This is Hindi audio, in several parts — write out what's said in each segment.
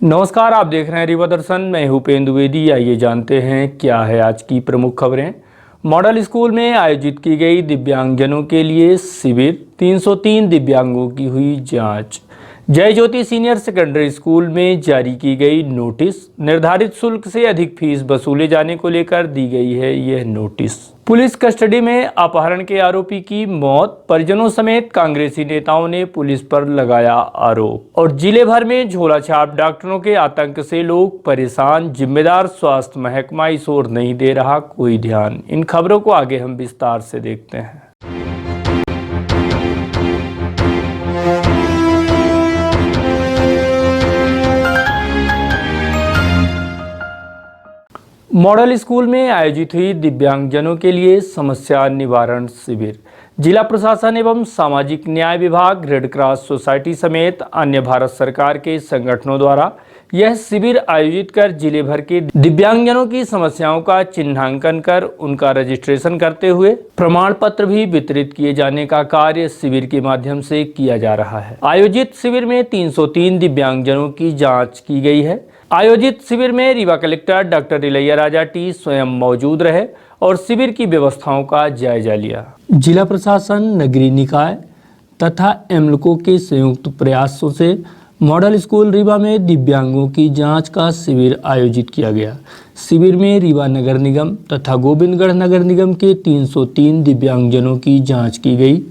नमस्कार, आप देख रहे हैं रीवा दर्शन। मैं हूं उपेंद्र द्विवेदी। आइए जानते हैं क्या है आज की प्रमुख खबरें। मॉडल स्कूल में आयोजित की गई दिव्यांगजनों के लिए शिविर, 303 दिव्यांगों की हुई जांच। जय ज्योति सीनियर सेकेंडरी स्कूल में जारी की गई नोटिस। निर्धारित शुल्क से अधिक फीस वसूले जाने को लेकर दी गई है यह नोटिस। पुलिस कस्टडी में अपहरण के आरोपी की मौत। परिजनों समेत कांग्रेसी नेताओं ने पुलिस पर लगाया आरोप। और जिले भर में झोलाछाप डॉक्टरों के आतंक से लोग परेशान। जिम्मेदार स्वास्थ्य महकमा इस ओर नहीं दे रहा कोई ध्यान। इन खबरों को आगे हम विस्तार से देखते हैं। मॉडल स्कूल में आयोजित हुई दिव्यांगजनों के लिए समस्या निवारण शिविर। जिला प्रशासन एवं सामाजिक न्याय विभाग, रेड क्रॉस सोसाइटी समेत अन्य भारत सरकार के संगठनों द्वारा यह शिविर आयोजित कर जिले भर के दिव्यांगजनों की समस्याओं का चिन्हांकन कर उनका रजिस्ट्रेशन करते हुए प्रमाण पत्र भी वितरित किए जाने का कार्य शिविर के माध्यम से किया जा रहा है। आयोजित शिविर में 303 दिव्यांगजनों की जाँच की गई है। आयोजित शिविर में रीवा कलेक्टर डॉक्टर इलैया टी स्वयं मौजूद रहे और शिविर की व्यवस्थाओं का जायजा लिया। जिला प्रशासन, नगरीय निकाय तथा एमलको के संयुक्त प्रयासों से मॉडल स्कूल रीवा में दिव्यांगों की जांच का शिविर आयोजित किया गया। शिविर में रीवा नगर निगम तथा गोविंदगढ़ नगर निगम के 303 दिव्यांगजनों की जाँच की गई।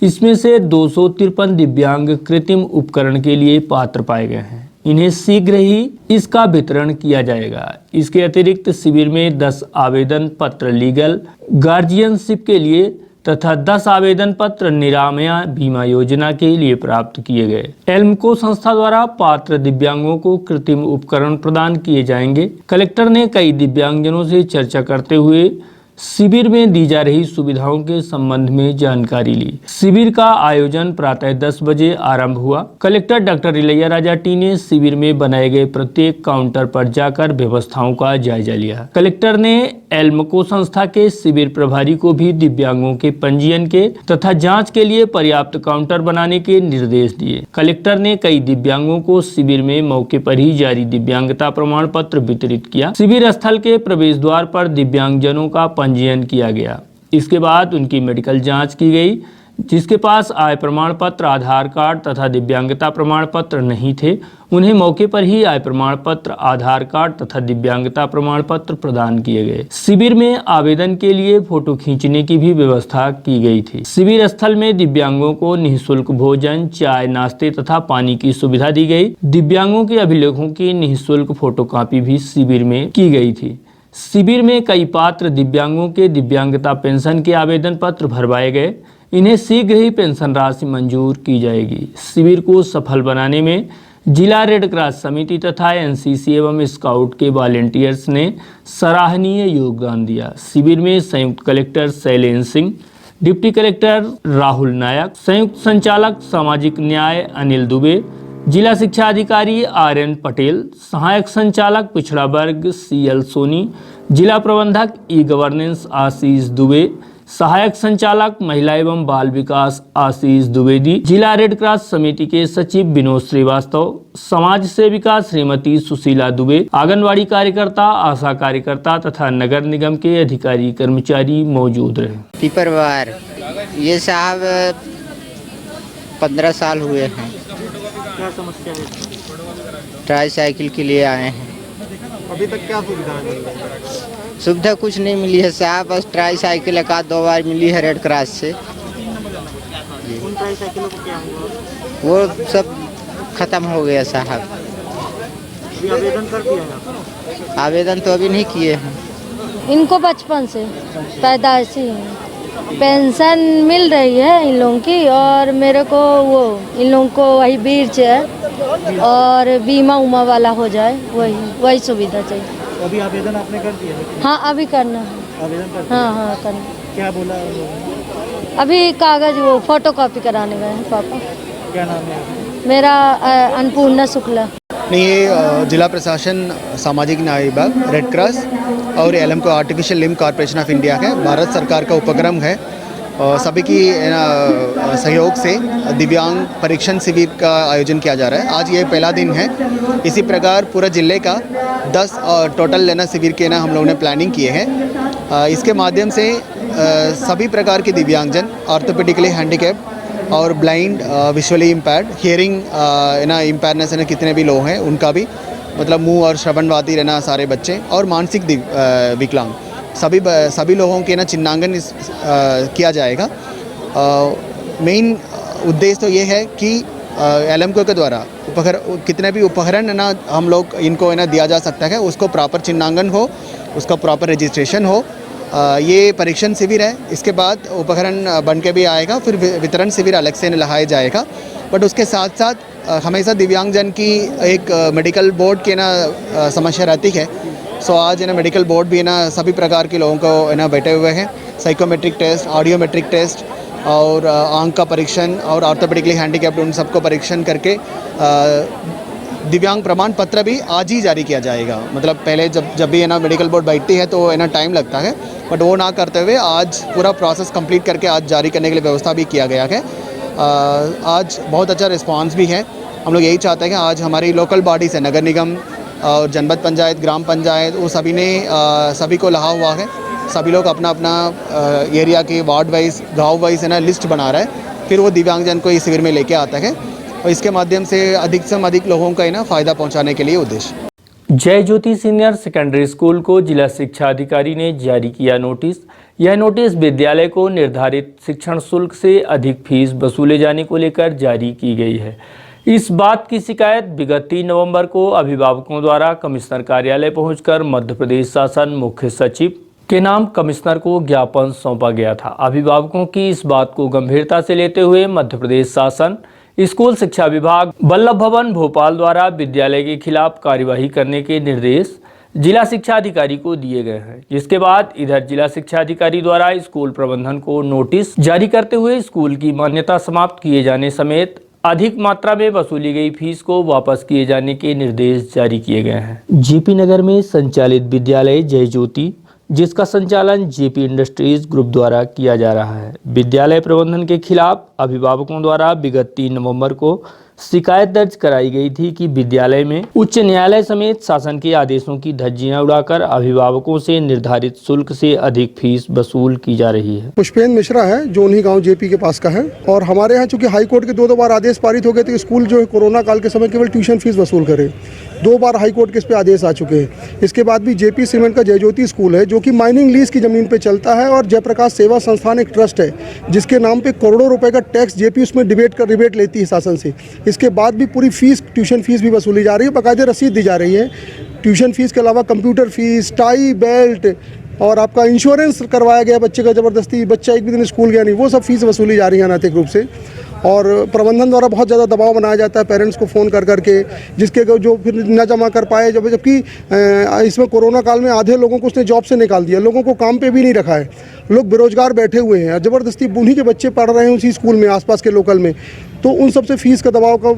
इसमें से 253 दिव्यांग कृत्रिम उपकरण के लिए पात्र पाए गए हैं। इन्हें शीघ्र ही इसका वितरण किया जाएगा। इसके अतिरिक्त शिविर में 10 आवेदन पत्र लीगल गार्जियनशिप के लिए तथा 10 आवेदन पत्र निरामया बीमा योजना के लिए प्राप्त किए गए। एल्मको संस्था द्वारा पात्र दिव्यांगों को कृत्रिम उपकरण प्रदान किए जाएंगे। कलेक्टर ने कई दिव्यांगजनों से चर्चा करते हुए शिविर में दी जा रही सुविधाओं के संबंध में जानकारी ली। शिविर का आयोजन प्रातः 10 बजे आरंभ हुआ। कलेक्टर डॉक्टर इलैया टी ने शिविर में बनाए गए प्रत्येक काउंटर पर जाकर व्यवस्थाओं का जायजा लिया। कलेक्टर ने एल्मको संस्था के शिविर प्रभारी को भी दिव्यांगों के पंजीयन के तथा जांच के लिए पर्याप्त काउंटर बनाने के निर्देश दिए। कलेक्टर ने कई दिव्यांगों को शिविर में मौके पर ही जारी दिव्यांगता प्रमाण पत्र वितरित किया। शिविर स्थल के प्रवेश द्वार पर दिव्यांगजनों का पंजीयन किया गया। इसके बाद उनकी मेडिकल जांच की गई। जिसके पास आय प्रमाण पत्र, आधार कार्ड तथा दिव्यांगता प्रमाण पत्र नहीं थे, उन्हें मौके पर ही आय प्रमाण पत्र, आधार कार्ड तथा दिव्यांगता प्रमाण पत्र प्रदान किए गए। शिविर में आवेदन के लिए फोटो खींचने की भी व्यवस्था की गई थी। शिविर स्थल में दिव्यांगों को निःशुल्क भोजन, चाय, नाश्ते तथा पानी की सुविधा दी गई। दिव्यांगों के अभिलेखों की निःशुल्क फोटोकॉपी भी शिविर में की गई थी। शिविर में कई पात्र दिव्यांगों के दिव्यांगता पेंशन के आवेदन पत्र भरवाए गए। इन्हें शीघ्र ही पेंशन राशि मंजूर की जाएगी। शिविर को सफल बनाने में जिला रेड क्रॉस समिति तथा एनसीसी एवं स्काउट के वॉलेंटियर्स ने सराहनीय योगदान दिया। शिविर में संयुक्त collector Shailendra Singh, deputy collector Rahul Nayak, संयुक्त संचालक सामाजिक न्याय अनिल दुबे, जिला शिक्षा अधिकारी आर्यन पटेल, सहायक संचालक पिछड़ा वर्ग CL सोनी, जिला प्रबंधक ई-गवर्नेंस आशीष दुबे, सहायक संचालक महिला एवं बाल विकास आशीष द्विवेदी, जिला रेड क्रॉस समिति के सचिव विनोद श्रीवास्तव, समाज सेविका श्रीमती सुशीला दुबे, आंगनवाड़ी कार्यकर्ता, आशा कार्यकर्ता तथा नगर निगम के अधिकारी कर्मचारी मौजूद रहे। पीपरवार ये साहब 15 साल हुए हैं। क्या समस्या है? ट्राईसाइकिल के लिए आए हैं। अभी तक क्या सुविधा मिल रही है? सुविधा कुछ नहीं मिली है साहब, बस ट्राईसाइकिल एक आध 2 बार मिली है रेड क्रॉस से। उन ट्राईसाइकिलों को क्या हुआ? वो सब खत्म हो गया साहब। अभी आवेदन कर दिया है? आवेदन तो अभी नहीं किए हैं। इनको बचपन से पैदाइशी पेंशन मिल रही है इन लोगों की, और मेरे को वो इन लोगों को वही वीर चेयर और बीमा उमा वाला हो जाए, वही सुविधा चाहिए। अभी आवेदन आपने कर दिया है? हाँ, अभी करना है। आवेदन कर दिया? हाँ करना। क्या बोला उन्होंने? अभी कागज वो फोटो कॉपी कराने गए हैं पापा। क्या नाम है आपका? मेरा अन्नपूर्णा शुक्ला। नहीं, ये जिला प्रशासन, सामाजिक न्याय विभाग, रेड क्रॉस और Alimco artificial limb corporation of India है, भारत सरकार का उपक्रम है। सभी की सहयोग से दिव्यांग परीक्षण शिविर का आयोजन किया जा रहा है। आज ये पहला दिन है। इसी प्रकार पूरे जिले का 10 टोटल शिविर के हम लोगों ने प्लानिंग किए हैं। इसके माध्यम से सभी प्रकार के दिव्यांगजन, ऑर्थोपेडिकली हैंडीकैप और ब्लाइंड, विजुअली इम्पेयर्ड, हियरिंग इम्पेयरनेस कितने भी लोग हैं उनका भी, मतलब मुंह और श्रवणवादी रहना सारे बच्चे, और मानसिक विकलांग सभी लोगों के चिन्हांकन किया जाएगा। मेन उद्देश्य तो ये है कि एलएमको के द्वारा कितने भी उपकरण हम लोग इनको दिया जा सकता है, उसको प्रॉपर चिन्हांकन हो, उसका प्रॉपर रजिस्ट्रेशन हो। ये परीक्षण शिविर है। इसके बाद उपकरण बन के भी आएगा, फिर वितरण शिविर अलग से लगाया जाएगा। बट उसके साथ साथ हमेशा दिव्यांगजन की एक मेडिकल बोर्ड के समस्या रहती है। सो आज मेडिकल बोर्ड भी सभी प्रकार के लोगों को बैठे हुए हैं। साइकोमेट्रिक टेस्ट, ऑडियोमेट्रिक टेस्ट और आंख का परीक्षण और ऑर्थोपेडिकली हैंडीकैप्ड उन सबको परीक्षण करके दिव्यांग प्रमाण पत्र भी आज ही जारी किया जाएगा। मतलब पहले जब भी मेडिकल बोर्ड बैठती है तो टाइम लगता है, बट वो ना करते हुए आज पूरा प्रोसेस कंप्लीट करके आज जारी करने के लिए व्यवस्था भी किया गया है। आज बहुत अच्छा रिस्पांस भी है। हम लोग यही चाहते हैं कि आज हमारी लोकल बॉडीज़ है, नगर निगम और जनपद पंचायत, ग्राम पंचायत, वो सभी को लहा हुआ है। सभी लोग अपना अपना एरिया के वार्ड वाइज, गाँव वाइज लिस्ट बना रहा है, फिर वो दिव्यांगजन को इस शिविर में लेके आता है और इसके माध्यम से अधिक से अधिक लोगों का फ़ायदा पहुंचाने के लिए उद्देश्य। जय ज्योति सीनियर सेकेंडरी स्कूल को जिला शिक्षा अधिकारी ने जारी किया नोटिस। यह नोटिस विद्यालय को निर्धारित शिक्षण शुल्क से अधिक फीस वसूले जाने को लेकर जारी की गई है। इस बात की शिकायत विगत 3 नवंबर को अभिभावकों द्वारा कमिश्नर कार्यालय पहुंचकर मध्य प्रदेश शासन मुख्य सचिव के नाम कमिश्नर को ज्ञापन सौंपा गया था। अभिभावकों की इस बात को गंभीरता से लेते हुए मध्य प्रदेश शासन स्कूल शिक्षा विभाग वल्लभ भवन भोपाल द्वारा विद्यालय के खिलाफ कार्यवाही करने के निर्देश जिला शिक्षा अधिकारी को दिए गए हैं, जिसके बाद इधर जिला शिक्षा अधिकारी द्वारा स्कूल प्रबंधन को नोटिस जारी करते हुए स्कूल की मान्यता समाप्त किए जाने समेत अधिक मात्रा में वसूली गई फीस को वापस किए जाने के निर्देश जारी किए गए हैं। जेपी नगर में संचालित विद्यालय जय ज्योति, जिसका संचालन जेपी इंडस्ट्रीज ग्रुप द्वारा किया जा रहा है, विद्यालय प्रबंधन के खिलाफ अभिभावकों द्वारा विगत 3 नवंबर को शिकायत दर्ज कराई गई थी कि विद्यालय में उच्च न्यायालय समेत शासन के आदेशों की धज्जियां उड़ाकर अभिभावकों से निर्धारित शुल्क से अधिक फीस वसूल की जा रही है। पुष्पेंद्र मिश्रा है, जो उन्हीं गांव जेपी के पास का है, और हमारे यहाँ चूंकि हाई कोर्ट के 2 बार आदेश पारित हो गए थे, स्कूल जो है कोरोना काल के समय केवल ट्यूशन फीस वसूल करे। 2 बार हाई कोर्ट के इस पे आदेश आ चुके हैं। इसके बाद भी जेपी सीमेंट का जय ज्योति स्कूल है, जो कि माइनिंग लीज की जमीन पे चलता है, और जयप्रकाश सेवा संस्थान एक ट्रस्ट है जिसके नाम पे करोड़ों रुपए का टैक्स जेपी उसमें रिबेट लेती है शासन से। इसके बाद भी पूरी फीस, ट्यूशन फीस भी वसूली जा रही है, बाकायदे रसीद दी जा रही है। ट्यूशन फीस के अलावा कंप्यूटर फीस, टाई बेल्ट और आपका इंश्योरेंस करवाया गया बच्चे का ज़बरदस्ती, बच्चा एक भी दिन स्कूल गया नहीं, वो सब फीस वसूली जा रही है अनैतिक रूप से। और प्रबंधन द्वारा बहुत ज़्यादा दबाव बनाया जाता है पेरेंट्स को फ़ोन कर करके, जिसके जो फिर न जमा कर पाए, जबकि इसमें कोरोना काल में आधे लोगों को उसने जॉब से निकाल दिया, लोगों को काम पे भी नहीं रखा है, लोग बेरोजगार बैठे हुए हैं, ज़बरदस्ती उन्हीं के बच्चे पढ़ रहे हैं उसी स्कूल में, आसपास के लोकल में। तो उन सबसे फीस का दबाव का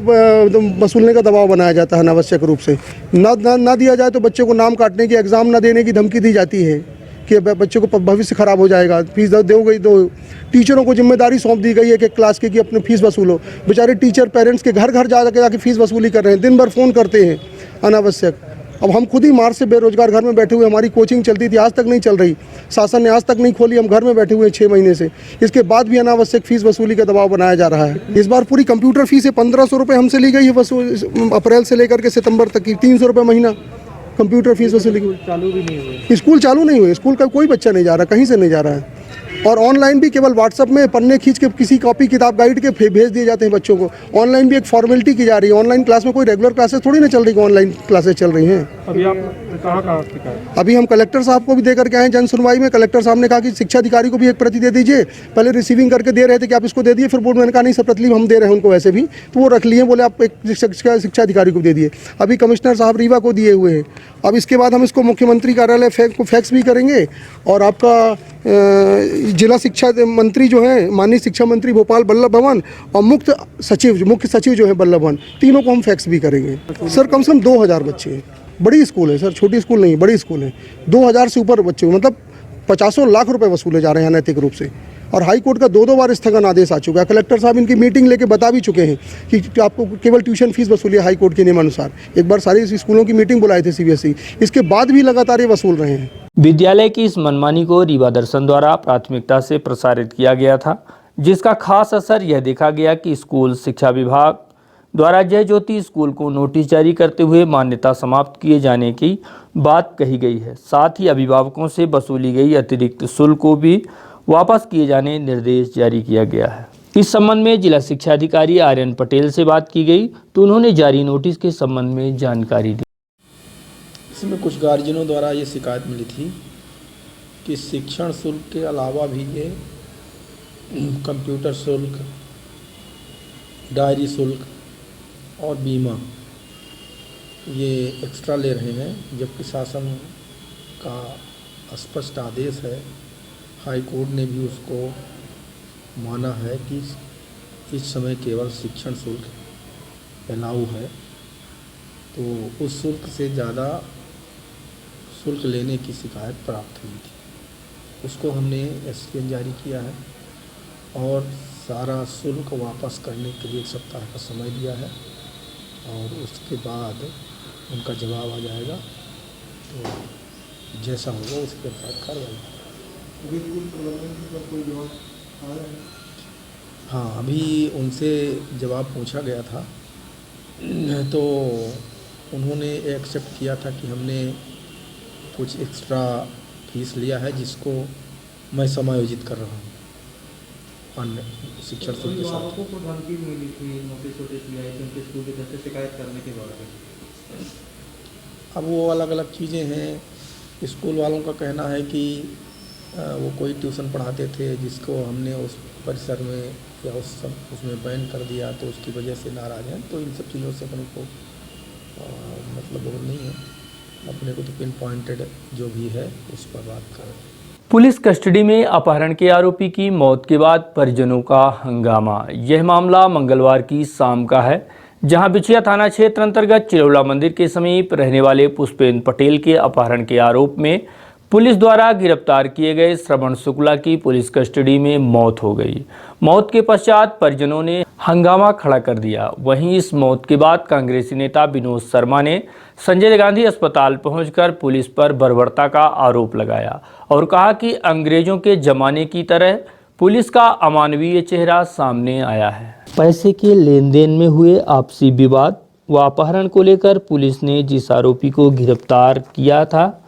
वसूलने का दबाव बनाया जाता है अनावश्यक रूप से। ना दिया जाए तो बच्चे को नाम काटने की, एग्ज़ाम न देने की धमकी दी जाती है कि बच्चे को भविष्य खराब हो जाएगा, फीस दो गई। तो टीचरों को जिम्मेदारी सौंप दी गई है कि क्लास की कि अपनी फीस वसूलो। बेचारे टीचर पेरेंट्स के घर घर जाके फीस वसूली कर रहे हैं, दिन भर फ़ोन करते हैं अनावश्यक। अब हम खुद ही मार्च से बेरोजगार घर में बैठे हुए, हमारी कोचिंग चलती थी, आज तक नहीं चल रही, शासन ने आज तक नहीं खोली, हम घर में बैठे हुए 6 महीने से। इसके बाद भी अनावश्यक फीस वसूली का दबाव बनाया जा रहा है। इस बार पूरी कंप्यूटर फीस 1500 रुपये हमसे ली गई है, अप्रैल से लेकर के सितंबर तक की 300 रुपये महीना कंप्यूटर फीस वसूली। चालू भी नहीं हुए, स्कूल चालू नहीं हुए, स्कूल का कोई बच्चा नहीं जा रहा, कहीं से नहीं जा रहा है। और ऑनलाइन भी केवल व्हाट्सएप में पन्ने खींच के किसी कॉपी किताब गाइड के भेज दिए जाते हैं बच्चों को। ऑनलाइन भी एक फॉर्मेलिटी की जा रही है। ऑनलाइन क्लास में कोई रेगुलर क्लासेस थोड़ी ना चल रही, ऑनलाइन क्लासेस चल रही हैं। अभी आप कहाँ अभी हम कलेक्टर साहब को भी दे करके आए जन सुनवाई में। कलेक्टर साहब ने कहा कि शिक्षा अधिकारी को भी एक प्रति दे दीजिए। पहले रिसीविंग करके दे रहे थे कि आप इसको दे दिए, फिर बोर्ड मैंने कहा नहीं सब प्रतिलिपि हम दे रहे हैं उनको वैसे भी, तो वो रख लिए, बोले आप एक शिक्षा अधिकारी को दे दिए। अभी कमिश्नर साहब रीवा को दिए हुए हैं। अब इसके बाद हम इसको मुख्यमंत्री कार्यालय को फैक्स भी करेंगे, और आपका जिला शिक्षा मंत्री जो है माननीय शिक्षा मंत्री भोपाल वल्लभ भवन, और मुख्य सचिव जो है वल्लभ भवन, तीनों को हम फैक्स भी करेंगे। सर कम से कम 2000 बच्चे हैं, बड़ी स्कूल है सर, छोटी स्कूल नहीं, बड़ी स्कूल है। 2000 से ऊपर बच्चे, मतलब 50 लाख रुपए वसूले जा रहे हैं अनैतिक रूप से। और हाई कोर्ट का दो बार स्थगन आदेश आ चुका है। कलेक्टर साहब इनकी मीटिंग लेके बता भी चुके हैं कि आपको केवल ट्यूशन फीस वसूली है हाई कोर्ट के नियमानुसार। एक बार सारी स्कूलों की मीटिंग बुलाए थे CBSE, इसके बाद भी लगातार ये वसूल रहे हैं। विद्यालय की इस मनमानी को रीवा दर्शन द्वारा प्राथमिकता से प्रसारित किया गया था, जिसका खास असर यह देखा गया कि स्कूल शिक्षा विभाग द्वारा जय ज्योति स्कूल को नोटिस जारी करते हुए मान्यता समाप्त किए जाने की बात कही गई है। साथ ही अभिभावकों से वसूली गई अतिरिक्त शुल्क को भी वापस किए जाने निर्देश जारी किया गया है। इस संबंध में जिला शिक्षा अधिकारी आर्यन पटेल से बात की गई तो उन्होंने जारी नोटिस के संबंध में जानकारी दी। इसमें कुछ गार्जियनों द्वारा ये शिकायत मिली थी कि शिक्षण शुल्क के अलावा भी ये कंप्यूटर शुल्क, डायरी शुल्क और बीमा ये एक्स्ट्रा ले रहे हैं, जबकि शासन का स्पष्ट आदेश है, हाई कोर्ट ने भी उसको माना है कि इस समय केवल शिक्षण शुल्क अलाउ है। तो उस शुल्क से ज़्यादा शुल्क लेने की शिकायत प्राप्त हुई थी, उसको हमने SPN जारी किया है और सारा शुल्क वापस करने के लिए 1 सप्ताह का समय दिया है और उसके बाद उनका जवाब आ जाएगा, तो जैसा होगा उसके बाद कार्रवाई। हाँ, अभी उनसे जवाब पूछा गया था तो उन्होंने एक्सेप्ट किया था कि हमने कुछ एक्स्ट्रा फीस लिया है जिसको मैं समायोजित कर रहा हूँ अन्य शिक्षण शुल्क के साथ। आपको को धमकी मिली थी, नोटिस दिया है उनके स्कूल की तरफ से शिकायत करने के बाद? अब वो अलग अलग चीज़ें हैं। स्कूल वालों का कहना है कि वो कोई ट्यूशन पढ़ाते थे जिसको हमने उस परिसर में या उसमें बैन कर दिया तो उसकी वजह से नाराज़ हैं। तो इन सब चीज़ों से अपने को मतलब बहुत नहीं है, अपने को तो पिन पॉइंटेड जो भी है उस पर बात करें। पुलिस कस्टडी में अपहरण के आरोपी की मौत के बाद परिजनों का हंगामा। यह मामला मंगलवार की शाम का है, जहां बिछिया थाना क्षेत्र अंतर्गत चिरौला मंदिर के समीप रहने वाले पुष्पेंद्र पटेल के अपहरण के आरोप में पुलिस द्वारा गिरफ्तार किए गए श्रवण शुक्ला की पुलिस कस्टडी में मौत हो गई। मौत के पश्चात परिजनों ने हंगामा खड़ा कर दिया। वहीं इस मौत के बाद कांग्रेसी नेता विनोद शर्मा ने संजय गांधी अस्पताल पहुंचकर पुलिस पर बर्बरता का आरोप लगाया और कहा कि अंग्रेजों के जमाने की तरह पुलिस का अमानवीय चेहरा सामने आया है। पैसे के लेन देन में हुए आपसी विवाद व अपहरण को लेकर पुलिस ने जिस आरोपी को गिरफ्तार किया था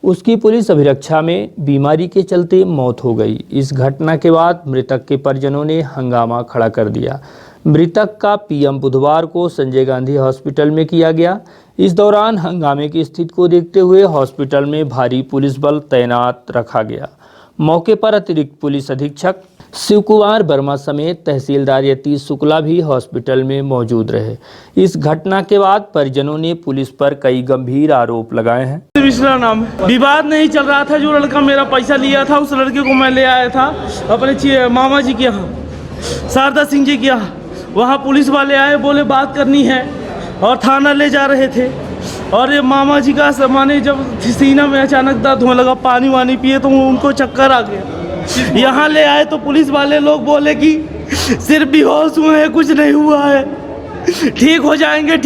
उसकी पुलिस अभिरक्षा में बीमारी के चलते मौत हो गई। इस घटना के बाद मृतक के परिजनों ने हंगामा खड़ा कर दिया। मृतक का PM बुधवार को संजय गांधी हॉस्पिटल में किया गया। इस दौरान हंगामे की स्थिति को देखते हुए हॉस्पिटल में भारी पुलिस बल तैनात रखा गया। मौके पर अतिरिक्त पुलिस अधीक्षक शिव कुमार वर्मा समेत तहसीलदार यतीश शुक्ला भी हॉस्पिटल में मौजूद रहे। इस घटना के बाद परिजनों ने पुलिस पर कई गंभीर आरोप लगाए हैं। मिश्रा नाम है। विवाद नहीं चल रहा था। जो लड़का मेरा पैसा लिया था उस लड़के को मैं ले आया था अपने मामा जी के यहाँ, शारदा सिंह जी के यहाँ। वहाँ पुलिस वाले आए, बोले बात करनी है और थाना ले जा रहे थे। और ये मामा जी का माने जब सीना में अचानक दर्द होने लगा, पानी वानी पिए तो उनको चक्कर आ गया। यहाँ ले आए तो पुलिस वाले लोग बोले कि सिर्फ बेहोश हुए हैं, कुछ नहीं हुआ है, ठीक हो जाएंगे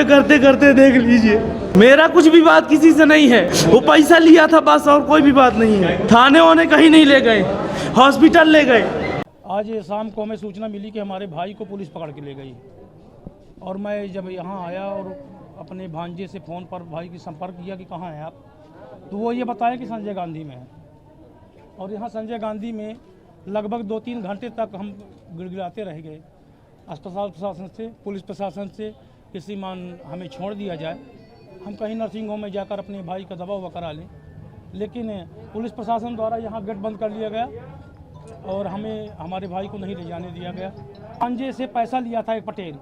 करते करते देख लीजिए। मेरा कुछ भी बात किसी से नहीं है, वो पैसा लिया था बस, और कोई भी बात नहीं है। थाने वाने कहीं नहीं ले गए, हॉस्पिटल ले गए। आज शाम को हमें सूचना मिली कि हमारे भाई को पुलिस पकड़ के ले गई और मैं जब यहाँ आया और अपने भांजे से फ़ोन पर भाई की संपर्क किया कि कहाँ हैं आप, तो वो ये बताया कि संजय गांधी में है। और यहाँ संजय गांधी में लगभग 2-3 घंटे तक हम गिड़गिड़ाते रह गए। अस्पताल प्रशासन से, पुलिस प्रशासन से किसी मान हमें छोड़ दिया जाए, हम कहीं नर्सिंग होम में जाकर अपने भाई का दवा हुआ करा लें, लेकिन पुलिस प्रशासन द्वारा यहाँ गेट बंद कर लिया गया और हमें हमारे भाई को नहीं ले जाने दिया गया। भांजे से पैसा लिया था एक पटेल,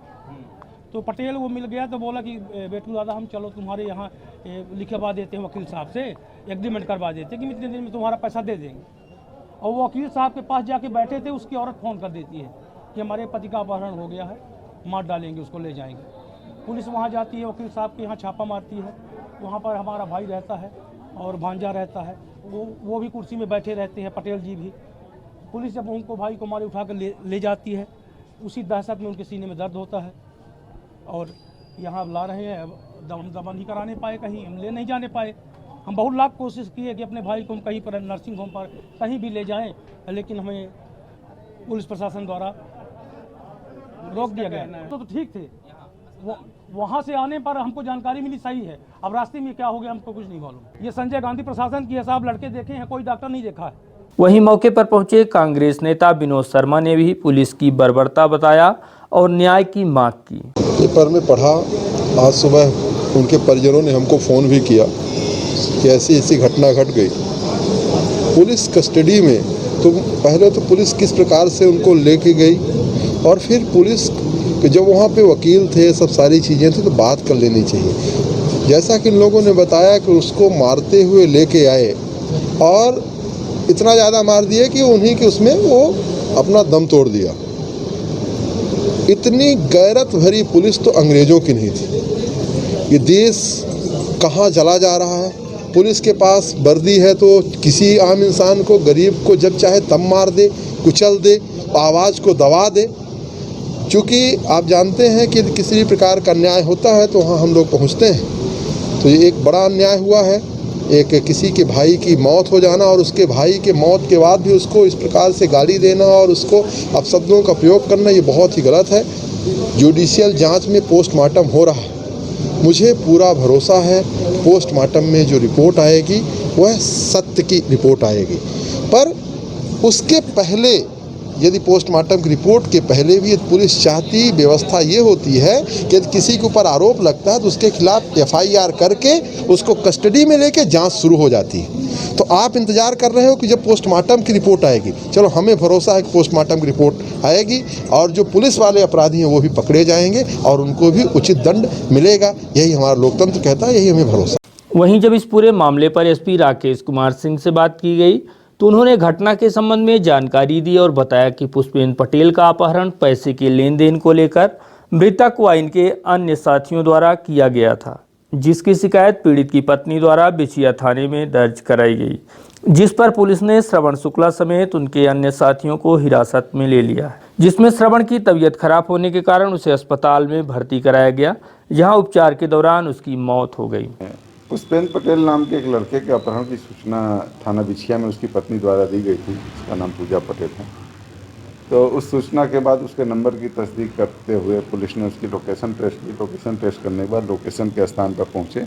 तो पटेल वो मिल गया तो बोला कि बेटू दादा हम चलो तुम्हारे यहाँ लिखवा देते हैं वकील साहब से, एग्रीमेंट करवा देते हैं कि इतने दिन में तुम्हारा पैसा दे देंगे। और वो वकील साहब के पास जाके बैठे थे, उसकी औरत फ़ोन कर देती है कि हमारे पति का अपहरण हो गया है, मार डालेंगे, उसको ले जाएंगे। पुलिस वहाँ जाती है, वकील साहब के यहाँ छापा मारती है, वहाँ पर हमारा भाई रहता है और भांजा रहता है, वो भी कुर्सी में बैठे रहते हैं, पटेल जी भी। पुलिस जब उनको भाई को मारे उठा कर ले जाती है, उसी दहशत में उनके सीने में दर्द होता है और यहाँ ला रहे हैं। अब दवा नहीं कराने पाए, कहीं हम ले नहीं जाने पाए। हम बहुत लाख कोशिश किए कि अपने भाई को हम कहीं पर नर्सिंग होम पर कहीं भी ले जाएं, लेकिन हमें पुलिस प्रशासन द्वारा रोक दिया गया। तो ठीक थे, वहाँ से आने पर हमको जानकारी मिली सही है, अब रास्ते में क्या हो गया हमको कुछ नहीं मालूम। ये संजय गांधी प्रशासन की है साहब, लड़के देखे हैं, कोई डॉक्टर नहीं देखा है। वहीं मौके पर पहुंचे कांग्रेस नेता विनोद शर्मा ने भी पुलिस की बर्बरता बताया और न्याय की मांग की। पेपर में पढ़ा, आज सुबह उनके परिजनों ने हमको फ़ोन भी किया कि ऐसी ऐसी घटना घट गई। पुलिस कस्टडी में तो पहले तो पुलिस किस प्रकार से उनको लेके गई और फिर पुलिस जब वहाँ पे वकील थे, सब सारी चीज़ें थी, तो बात कर लेनी चाहिए। जैसा कि इन लोगों ने बताया कि उसको मारते हुए लेके आए और इतना ज़्यादा मार दिया कि उन्हीं के उसमें वो अपना दम तोड़ दिया। इतनी गैरत भरी पुलिस तो अंग्रेज़ों की नहीं थी। ये देश कहाँ चला जा रहा है। पुलिस के पास वर्दी है तो किसी आम इंसान को, गरीब को जब चाहे तब मार दे, कुचल दे, आवाज़ को दबा दे। चूँकि आप जानते हैं कि किसी भी प्रकार का अन्याय होता है तो वहाँ हम लोग पहुँचते हैं। तो ये एक बड़ा अन्याय हुआ है, एक किसी के भाई की मौत हो जाना और उसके भाई के मौत के बाद भी उसको इस प्रकार से गाली देना और उसको अपशब्दों का प्रयोग करना, ये बहुत ही गलत है। जुडिशियल जांच में पोस्टमार्टम हो रहा है, मुझे पूरा भरोसा है पोस्टमार्टम में जो रिपोर्ट आएगी वह सत्य की रिपोर्ट आएगी। पर उसके पहले, यदि पोस्टमार्टम की रिपोर्ट के पहले भी पुलिस चाहती व्यवस्था ये होती है कि यदि किसी के ऊपर आरोप लगता है तो उसके खिलाफ FIR करके उसको कस्टडी में लेके जांच शुरू हो जाती है। तो आप इंतज़ार कर रहे हो कि जब पोस्टमार्टम की रिपोर्ट आएगी। चलो, हमें भरोसा है कि पोस्टमार्टम की रिपोर्ट आएगी और जो पुलिस वाले अपराधी हैं वो भी पकड़े जाएंगे और उनको भी उचित दंड मिलेगा। यही हमारा लोकतंत्र कहता है, यही हमें भरोसा। वहीं जब इस पूरे मामले पर SP राकेश कुमार सिंह से बात की गई तो उन्होंने घटना के संबंध में जानकारी दी और बताया कि पुष्पेंद्र पटेल का अपहरण पैसे के लेन देन को लेकर मृतक व इनके अन्य साथियों द्वारा किया गया था, जिसकी शिकायत पीड़ित की पत्नी द्वारा बिछिया थाने में दर्ज कराई गई, जिस पर पुलिस ने श्रवण शुक्ला समेत उनके अन्य साथियों को हिरासत में ले लिया है, जिसमें श्रवण की तबीयत खराब होने के कारण उसे अस्पताल में भर्ती कराया गया, जहां उपचार के दौरान उसकी मौत हो गई। पुष्पेंद्र पटेल नाम के एक लड़के के अपहरण की सूचना थाना बिछिया में उसकी पत्नी द्वारा दी गई थी। उसका नाम पूजा पटेल है। तो उस सूचना के बाद उसके नंबर की तस्दीक करते हुए पुलिस ने उसकी लोकेशन ट्रेस की। लोकेशन ट्रेस करने के बाद लोकेशन के स्थान पर पहुंचे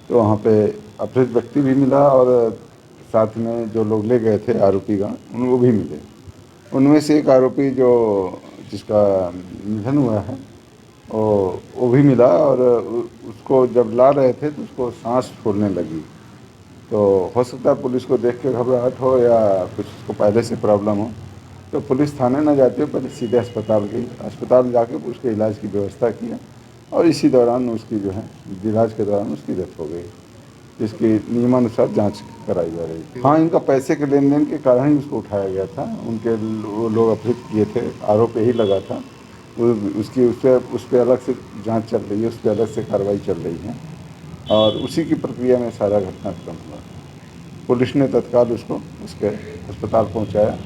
तो वहां पे अपहृत व्यक्ति भी मिला और साथ में जो लोग ले गए थे आरोपीगण, उनको भी मिले। उनमें से एक आरोपी जो जिसका निधन हुआ है वो भी मिला और उसको जब ला रहे थे तो उसको सांस फूलने लगी। तो हो सकता है पुलिस को देख के घबराहट हो या कुछ उसको पहले से प्रॉब्लम हो, तो पुलिस थाने न जाते हुए पहले सीधे अस्पताल गई। अस्पताल जाके उसके इलाज की व्यवस्था किया और इसी दौरान उसकी जो है इलाज के दौरान उसकी डेथ हो गई, जिसकी नियमानुसार जांच कराई जा रही थी। हाँ, इनका पैसे के लेन देन के कारण ही उसको उठाया गया था। उनके वो लोग अपहृत किए थे, आरोप यही लगा था। उसकी उस पर अलग से जांच चल रही है, उस पर अलग से कार्रवाई चल रही है और उसी की प्रक्रिया में सारा घटनाक्रम हुआ। पुलिस ने तत्काल उसको उसके अस्पताल पहुंचाया,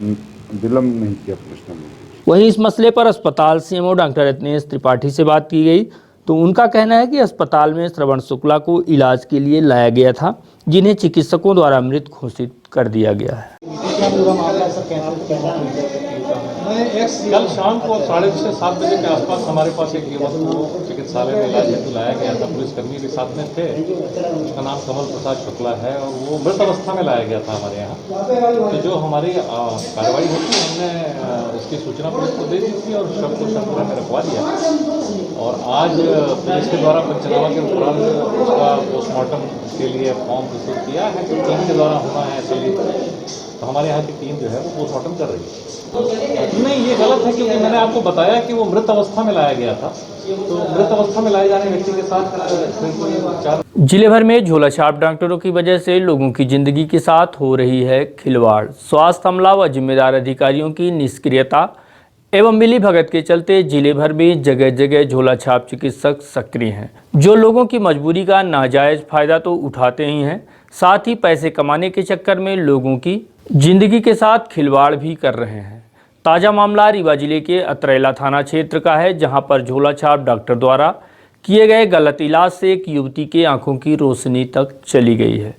विलम्ब नहीं किया पुलिस ने। वहीं इस मसले पर अस्पताल CMO डॉक्टर रत्नेश त्रिपाठी से बात की गई तो उनका कहना है कि अस्पताल में श्रवण शुक्ला को इलाज के लिए लाया गया था, जिन्हें चिकित्सकों द्वारा मृत घोषित कर दिया गया है। कल शाम को 6:30 से 7 बजे के आसपास हमारे पास एक युवक को चिकित्सालय में इलाज हेतु लाया गया था। पुलिसकर्मी के साथ में थे। उसका नाम कमल प्रसाद शुक्ला है और वो मृत अवस्था में लाया गया था हमारे यहाँ। तो जो हमारी कार्रवाई होती है, हमने उसकी सूचना पुलिस को दे दी थी और शव को शव में रखवा दिया और आज पुलिस के द्वारा पंचनामा के उपरांत उसका पोस्टमार्टम के लिए फॉर्म प्रस्तुत किया है कि टीम के द्वारा होना है। तो हमारे यहाँ की टीम जो है वो पोस्टमार्टम कर रही है। नहीं, ये गलत है क्योंकि मैंने आपको बताया कि वो मृत अवस्था में लाया गया था। तो मृत अवस्था में लाए जाने व्यक्ति के साथ जिले भर में झोलाछाप डॉक्टरों की वजह से लोगों की जिंदगी के साथ हो रही है खिलवाड़। स्वास्थ्य अमला व जिम्मेदार अधिकारियों की निष्क्रियता एवं मिली भगत के चलते जिले भर में जगह जगह झोला छाप चिकित्सक सक्रिय हैं, जो लोगों की मजबूरी का नाजायज फायदा तो उठाते ही हैं, साथ ही पैसे कमाने के चक्कर में लोगों की जिंदगी के साथ खिलवाड़ भी कर रहे हैं। ताज़ा मामला रीवा जिले के अतरेला थाना क्षेत्र का है, जहां पर झोला छाप डॉक्टर द्वारा किए गए गलत इलाज से एक युवती के आंखों की रोशनी तक चली गई है,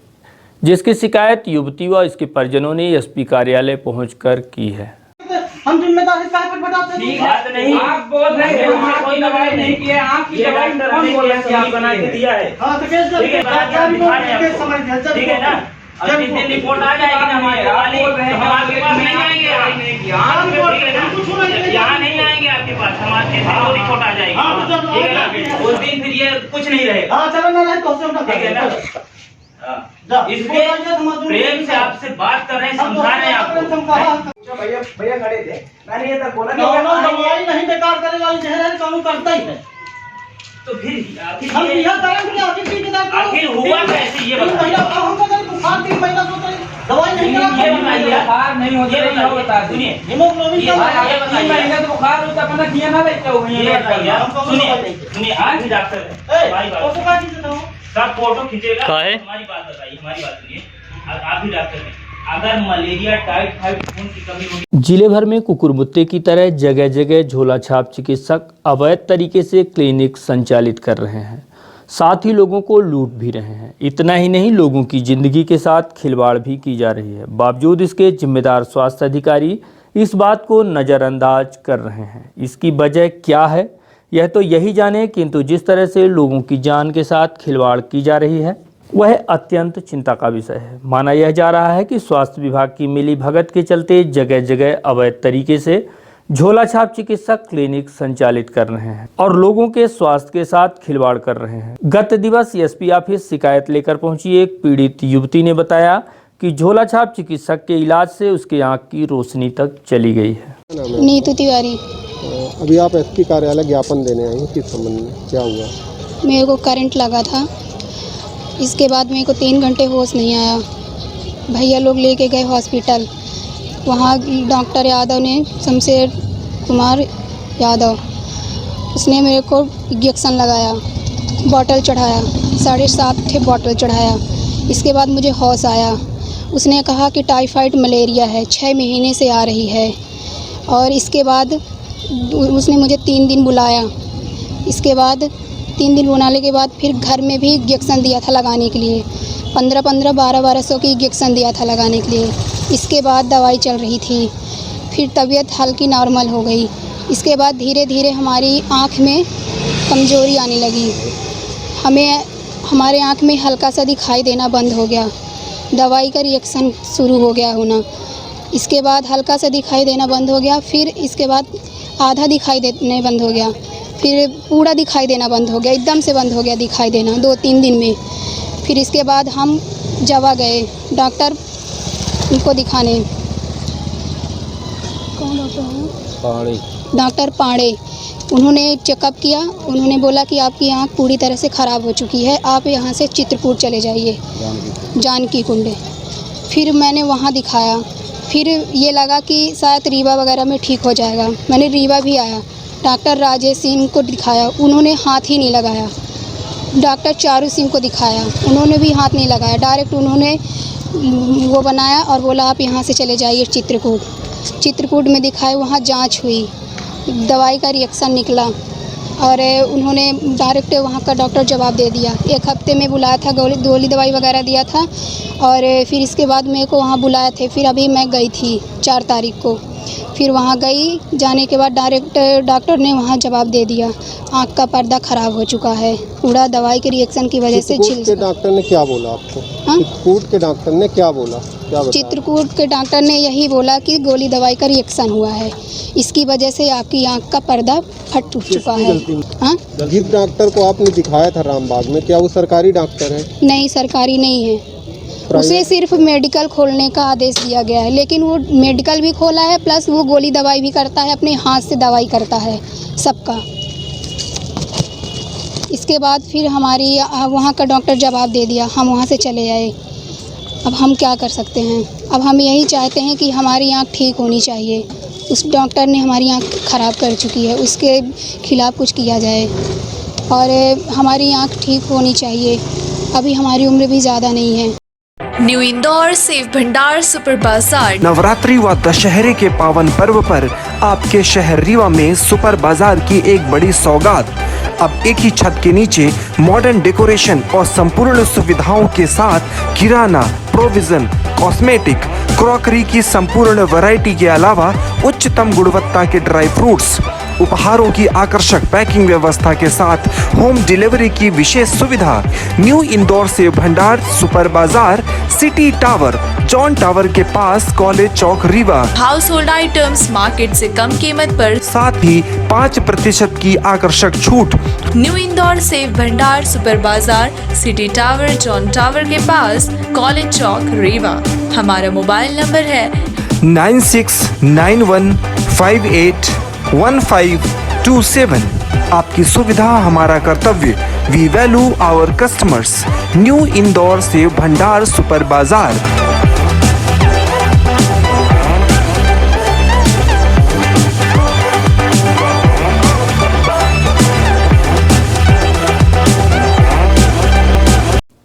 जिसकी शिकायत युवती व इसके परिजनों ने एसपी कार्यालय पहुंचकर की है। हम जिम्मेदारी पर बताते हैं। बात नहीं, आप बोल रहे हैं हमने कोई दवाई नहीं की है, आप की दवाई कौन बोल रहा है कि आप बना के दिया है? हां तो केस ठीक है, ठीक है ना। जब दिन रिपोर्ट आ जाएगी ना हमारे वाले हमारे पास नहीं आएंगे, आप यहाँ नहीं आएंगे आपके पास, हमारे रिपोर्ट आ जाएगी, ठीक है ना। उस दिन फिर ये कुछ नहीं रहेगा। हाँ चलो ना, ठीक है ना। इसलिए प्रेम से आपसे बात कर रहे हैं, समझा रहे हैं आपको। भैया खड़े थे, मैंने ये तक बोला दवाई नहीं बेकार करेगा, जहर कानून करता ही है। तो फिर आखिर हुआ कैसे ये बताइए। दवाई नहीं नहीं होती है, बता सुनिए। हिमोग्लोबिन महीने तो बुखार होता अपना किया ना लेते हो। सुनिए आज भी डॉक्टर सब फोटो खींचेगा, हमारी बात बताइए, हमारी बात सुनिए। आप भी डॉक्टर हैं, अगर मलेरिया टाइफाइड खून की कमी होगी। जिले भर में कुकुरमुत्ते की तरह जगह जगह झोला छाप चिकित्सक अवैध तरीके से क्लिनिक संचालित कर रहे हैं, साथ ही लोगों को लूट भी रहे हैं। इतना ही नहीं, लोगों की जिंदगी के साथ खिलवाड़ भी की जा रही है। बावजूद इसके जिम्मेदार स्वास्थ्य अधिकारी इस बात को नज़रअंदाज कर रहे हैं। इसकी वजह क्या है यह तो यही जाने, किंतु जिस तरह से लोगों की जान के साथ खिलवाड़ की जा रही है वह अत्यंत चिंता का विषय है। माना यह जा रहा है कि स्वास्थ्य विभाग की मिली भगत के चलते जगह जगह अवैध तरीके से झोला छाप चिकित्सक क्लिनिक संचालित कर रहे हैं और लोगों के स्वास्थ्य के साथ खिलवाड़ कर रहे हैं। गत दिवस एसपी ऑफिस शिकायत लेकर पहुंची एक पीड़ित युवती ने बताया कि झोला छाप चिकित्सक के इलाज से उसके आंख की रोशनी तक चली गई है। नीतू तिवारी। अभी आप एसपी कार्यालय ज्ञापन देने आई हैं, किस संबंध में, क्या हुआ? मेरे को करंट लगा था, इसके बाद मेरे को 3 घंटे होश नहीं आया। भैया लोग लेके गए हॉस्पिटल, वहाँ डॉक्टर यादव ने, शमशेर कुमार यादव, उसने मेरे को इंजेक्शन लगाया, बॉटल चढ़ाया, 7.5 थे बॉटल चढ़ाया। इसके बाद मुझे होश आया। उसने कहा कि टाइफाइड मलेरिया है, 6 महीने से आ रही है। और इसके बाद उसने मुझे 3 दिन बुलाया। इसके बाद 3 दिन बुलाने के बाद फिर घर में भी इंजेक्शन दिया था लगाने के लिए, 1500 1200 की इंजेक्शन दिया था लगाने के लिए। इसके बाद दवाई चल रही थी, फिर तबीयत हल्की नॉर्मल हो गई। इसके बाद धीरे धीरे हमारी आँख में कमज़ोरी आने लगी, हमारे आँख में हल्का सा दिखाई देना बंद हो गया, दवाई का रिएक्शन शुरू हो गया होना। इसके बाद हल्का सा दिखाई देना बंद हो गया, फिर इसके बाद आधा दिखाई देने बंद हो गया, फिर पूरा दिखाई देना बंद हो गया, एकदम से बंद हो गया दिखाई देना 2-3 दिन में। फिर इसके बाद हम जवा गए डॉक्टर को दिखाने। कौन डॉक्टर है? डॉक्टर पाड़े। उन्होंने चेकअप किया, उन्होंने बोला कि आपकी आँख पूरी तरह से ख़राब हो चुकी है, आप यहाँ से चित्रकूट चले जाइए, जानकी कुंड। फिर मैंने वहाँ दिखाया, फिर ये लगा कि शायद रीवा वगैरह में ठीक हो जाएगा। मैंने रीवा भी आया, डॉक्टर राजेश सिंह को दिखाया, उन्होंने हाथ ही नहीं लगाया। डॉक्टर चारू सिंह को दिखाया, उन्होंने भी हाथ नहीं लगाया, डायरेक्ट उन्होंने वो बनाया और बोला आप यहाँ से चले जाइए चित्रकूट। चित्रकूट में दिखाए, वहाँ जांच हुई, दवाई का रिएक्शन निकला और उन्होंने डायरेक्ट वहाँ का डॉक्टर जवाब दे दिया। 1 हफ्ते में बुलाया था, गोली दवाई वगैरह दिया था और फिर इसके बाद मेरे को वहाँ बुलाया थे। फिर अभी मैं गई थी 4 तारीख को, फिर वहाँ गई, जाने के बाद डायरेक्ट डॉक्टर ने वहाँ जवाब दे दिया आँख का पर्दा ख़राब हो चुका है, पूरा दवाई के रिएक्शन की वजह से झिल। के डॉक्टर ने क्या बोला आपको? चित्रकूट के डॉक्टर ने क्या बोला? चित्रकूट के डॉक्टर ने यही बोला कि गोली दवाई का रिएक्शन हुआ है, इसकी वजह से आपकी आँख का पर्दा फट चुका है। हाँ, जिस डॉक्टर को आपने दिखाया था रामबाग में, क्या वो सरकारी डॉक्टर है? नहीं, सरकारी नहीं है, उसे सिर्फ मेडिकल खोलने का आदेश दिया गया है, लेकिन वो मेडिकल भी खोला है, प्लस वो गोली दवाई भी करता है, अपने हाथ से दवाई करता है सबका। इसके बाद फिर हमारी वहाँ का डॉक्टर जवाब दे दिया, हम वहाँ से चले आए। अब हम क्या कर सकते हैं? अब हम यही चाहते हैं कि हमारी आँख ठीक होनी चाहिए, उस डॉक्टर ने हमारी आँख ख़राब कर चुकी है, उसके खिलाफ़ कुछ किया जाए और हमारी आँख ठीक होनी चाहिए। अभी हमारी उम्र भी ज़्यादा नहीं है। न्यू इंदौर सेव भंडार सुपर बाजार। नवरात्रि व दशहरे के पावन पर्व पर आपके शहर रीवा में सुपर बाजार की एक बड़ी सौगात। अब एक ही छत के नीचे मॉडर्न डेकोरेशन और संपूर्ण सुविधाओं के साथ किराना, प्रोविजन, कॉस्मेटिक, क्रॉकरी की संपूर्ण वैरायटी के अलावा उच्चतम गुणवत्ता के ड्राई फ्रूट्स, उपहारों की आकर्षक पैकिंग व्यवस्था के साथ होम डिलीवरी की विशेष सुविधा। New Indore Sev Bhandar super Bazar, city tower, John tower के पास, college Chowk, Rewa. Household items market से कम कीमत पर, साथ ही 5% की आकर्षक छूट। New Indore Sev Bhandar super Bazar, city tower, John tower के पास, कॉलेज चौक, रीवा। हमारा मोबाइल नंबर है 9691581527। आपकी सुविधा हमारा कर्तव्य। We value our customers. New Indore Sev Bhandar super Bazaar.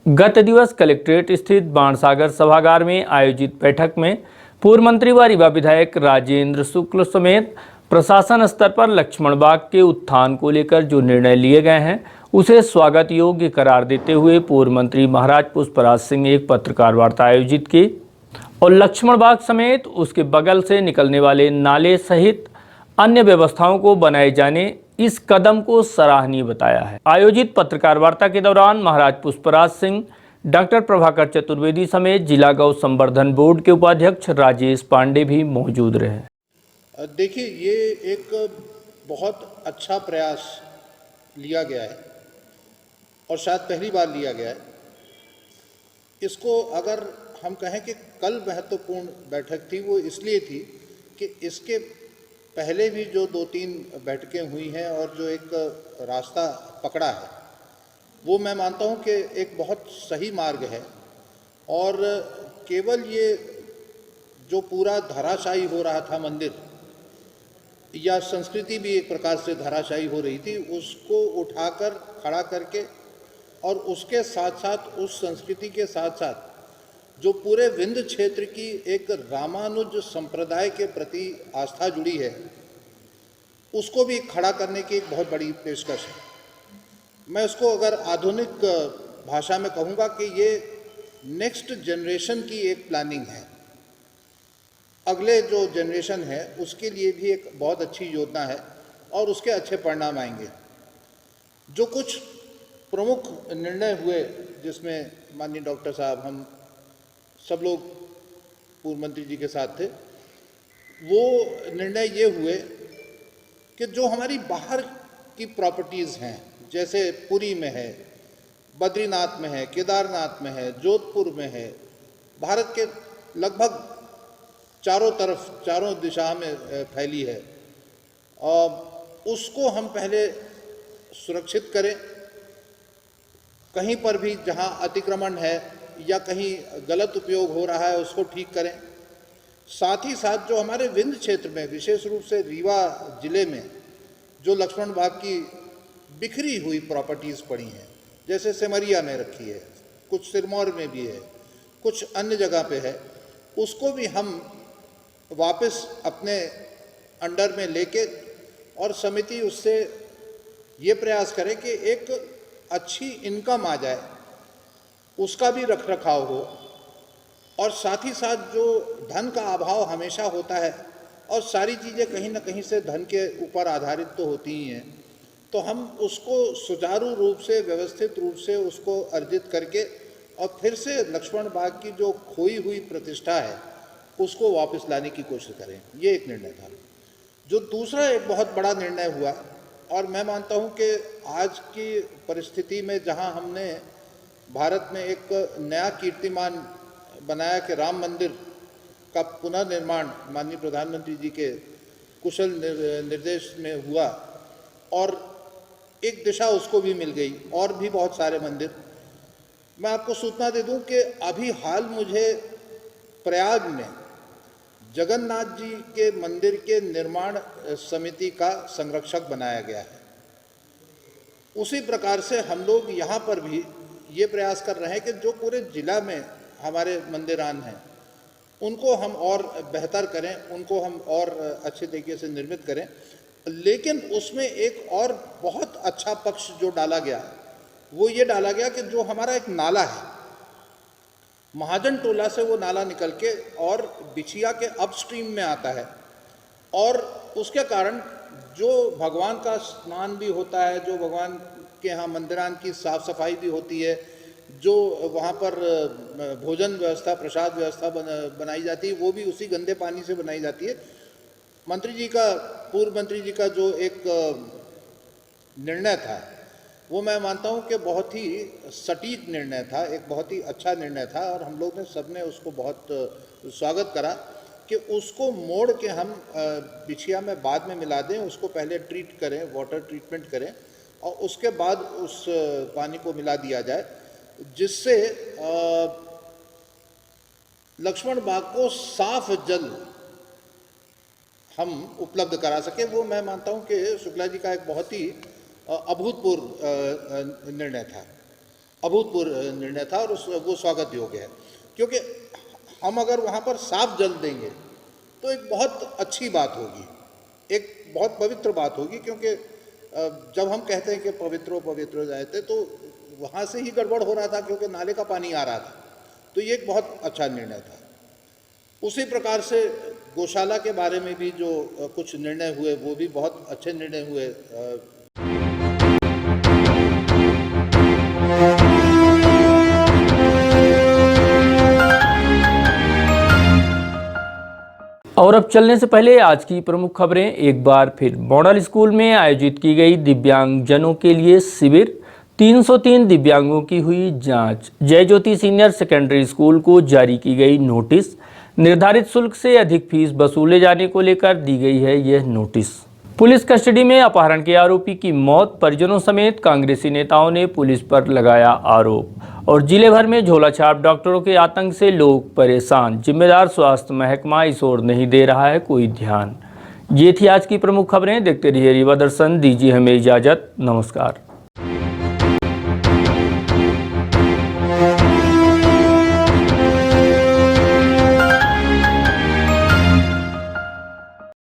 गत दिवस कलेक्ट्रेट स्थित बाणसागर सभागार में आयोजित बैठक में पूर्व मंत्री व रीवा विधायक राजेंद्र शुक्ल समेत प्रशासन स्तर पर लक्ष्मण बाग के उत्थान को लेकर जो निर्णय लिए गए हैं उसे स्वागत योग्य करार देते हुए पूर्व मंत्री महाराज पुष्पराज सिंह एक पत्रकार वार्ता आयोजित की और लक्ष्मण बाग समेत उसके बगल से निकलने वाले नाले सहित अन्य व्यवस्थाओं को बनाए जाने इस कदम को सराहनीय बताया है। आयोजित पत्रकार वार्ता के दौरान महाराज पुष्पराज सिंह, डॉक्टर प्रभाकर चतुर्वेदी समेत जिला गौ संवर्धन बोर्ड के उपाध्यक्ष राजेश पांडे भी मौजूद रहे। देखिए, ये एक बहुत अच्छा प्रयास लिया गया है और शायद पहली बार लिया गया है। इसको अगर हम कहें कि कल महत्वपूर्ण बैठक थी, वो इसलिए थी कि इसके पहले भी जो 2-3 बैठकें हुई हैं और जो एक रास्ता पकड़ा है, वो मैं मानता हूँ कि एक बहुत सही मार्ग है। और केवल ये जो पूरा धराशायी हो रहा था मंदिर या संस्कृति भी एक प्रकार से धराशायी हो रही थी, उसको उठाकर खड़ा करके और उसके साथ साथ उस संस्कृति के साथ साथ जो पूरे विंध्य क्षेत्र की एक रामानुज संप्रदाय के प्रति आस्था जुड़ी है, उसको भी खड़ा करने की एक बहुत बड़ी पेशकश है। मैं उसको अगर आधुनिक भाषा में कहूँगा कि ये नेक्स्ट जनरेशन की एक प्लानिंग है। अगले जो जनरेशन है उसके लिए भी एक बहुत अच्छी योजना है और उसके अच्छे परिणाम आएंगे। जो कुछ प्रमुख निर्णय हुए, जिसमें माननीय डॉक्टर साहब, हम सब लोग पूर्व मंत्री जी के साथ थे, वो निर्णय ये हुए कि जो हमारी बाहर की प्रॉपर्टीज़ हैं, जैसे पुरी में है, बद्रीनाथ में है, केदारनाथ में है, जोधपुर में है, भारत के लगभग चारों तरफ, चारों दिशा में फैली है, और उसको हम पहले सुरक्षित करें। कहीं पर भी जहां अतिक्रमण है या कहीं गलत उपयोग हो रहा है, उसको ठीक करें। साथ ही साथ जो हमारे विंध्य क्षेत्र में, विशेष रूप से रीवा जिले में, जो लक्ष्मण बाग की बिखरी हुई प्रॉपर्टीज़ पड़ी हैं, जैसे सेमरिया में रखी है, कुछ सिरमौर में भी है, कुछ अन्य जगह पे है, उसको भी हम वापस अपने अंडर में लेके और समिति उससे ये प्रयास करे कि एक अच्छी इनकम आ जाए, उसका भी रख रखाव हो, और साथ ही साथ जो धन का अभाव हमेशा होता है और सारी चीज़ें कहीं ना कहीं से धन के ऊपर आधारित तो होती ही हैं, तो हम उसको सुचारू रूप से, व्यवस्थित रूप से उसको अर्जित करके और फिर से लक्ष्मण बाग की जो खोई हुई प्रतिष्ठा है उसको वापस लाने की कोशिश करें। ये एक निर्णय था। जो दूसरा एक बहुत बड़ा निर्णय हुआ, और मैं मानता हूँ कि आज की परिस्थिति में जहाँ हमने भारत में एक नया कीर्तिमान बनाया कि राम मंदिर का पुनर्निर्माण माननीय प्रधानमंत्री जी के कुशल निर्देश में हुआ और एक दिशा उसको भी मिल गई, और भी बहुत सारे मंदिर। मैं आपको सूचना दे दूं कि अभी हाल मुझे प्रयाग में जगन्नाथ जी के मंदिर के निर्माण समिति का संरक्षक बनाया गया है। उसी प्रकार से हम लोग यहाँ पर भी ये प्रयास कर रहे हैं कि जो पूरे जिला में हमारे मंदिरान हैं उनको हम और बेहतर करें, उनको हम और अच्छे तरीके से निर्मित करें। लेकिन उसमें एक और बहुत अच्छा पक्ष जो डाला गया वो ये डाला गया कि जो हमारा एक नाला है, महाजन टोला से वो नाला निकल के और बिछिया के अपस्ट्रीम में आता है, और उसके कारण जो भगवान का स्नान भी होता है, जो भगवान के यहाँ मंदिरान की साफ सफाई भी होती है, जो वहाँ पर भोजन व्यवस्था, प्रसाद व्यवस्था बनाई जाती है, वो भी उसी गंदे पानी से बनाई जाती है। पूर्व मंत्री जी का जो एक निर्णय था वो मैं मानता हूँ कि बहुत ही सटीक निर्णय था, एक बहुत ही अच्छा निर्णय था, और हम लोग ने सबने उसको बहुत स्वागत करा कि उसको मोड़ के हम बिछिया में बाद में मिला दें, उसको पहले ट्रीट करें, वाटर ट्रीटमेंट करें, और उसके बाद उस पानी को मिला दिया जाए, जिससे लक्ष्मण बाग को साफ जल हम उपलब्ध करा सके। वो मैं मानता हूँ कि शुक्ला जी का एक बहुत ही अभूतपूर्व निर्णय था और वो स्वागत योग्य है, क्योंकि हम अगर वहाँ पर साफ जल देंगे तो एक बहुत अच्छी बात होगी, एक बहुत पवित्र बात होगी, क्योंकि जब हम कहते हैं कि पवित्रो जाते तो वहाँ से ही गड़बड़ हो रहा था, क्योंकि नाले का पानी आ रहा था। तो ये एक बहुत अच्छा निर्णय था। उसी प्रकार से गौशाला के बारे में भी जो कुछ निर्णय हुए वो भी बहुत अच्छे निर्णय हुए। और अब चलने से पहले आज की प्रमुख खबरें एक बार फिर। मॉडल स्कूल में आयोजित की गई दिव्यांगजनों के लिए शिविर, 303 दिव्यांगों की हुई जांच। जय ज्योति सीनियर सेकेंडरी स्कूल को जारी की गई नोटिस। निर्धारित शुल्क से अधिक फीस वसूले जाने को लेकर दी गई है यह नोटिस। पुलिस कस्टडी में अपहरण के आरोपी की मौत, परिजनों समेत कांग्रेसी नेताओं ने पुलिस पर लगाया आरोप। और जिले भर में झोलाछाप डॉक्टरों के आतंक से लोग परेशान, जिम्मेदार स्वास्थ्य महकमा इस ओर नहीं दे रहा है कोई ध्यान। ये थी आज की प्रमुख खबरें। देखते रहिए रीवा दर्शन, दीजिए हमें इजाजत। नमस्कार।